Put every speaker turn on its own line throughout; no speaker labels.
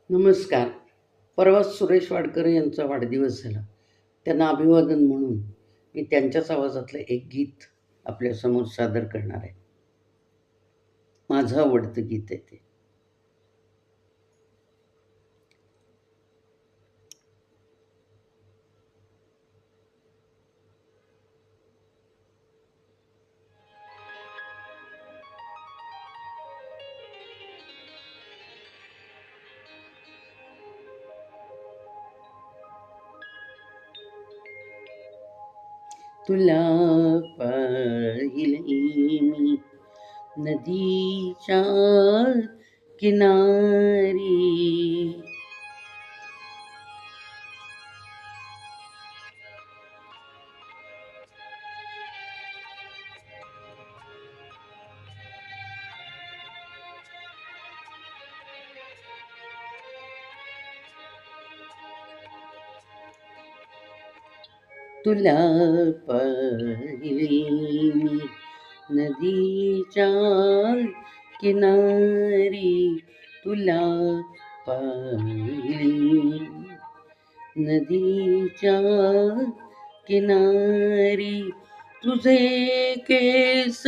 नमस्कार. परवा सुरेश वाडकर यांचा वाढदिवस झाला. त्यांना अभिवादन म्हणून मी त्यांच्याच आवाजातलं एक गीत आपल्यासमोर सादर करणार आहे. माझं आवडतं गीत आहे ते. तुला पाहिले मी नदीच्या किनारी, तुला पाहिले मी नदीच्या किनारी, तुला पाहिले नदीच्या किनारी, तुझे केस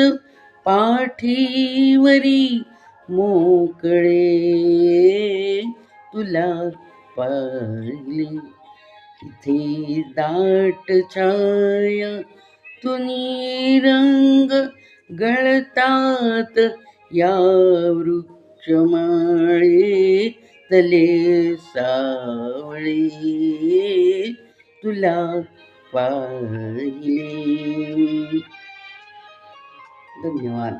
पाठीवरी मोकळे, तुला पाहिले इथे दाट छाया तुनी रंग गळतात या वृक्षमाळे तले सावळे, तुला पाहिले. धन्यवाद.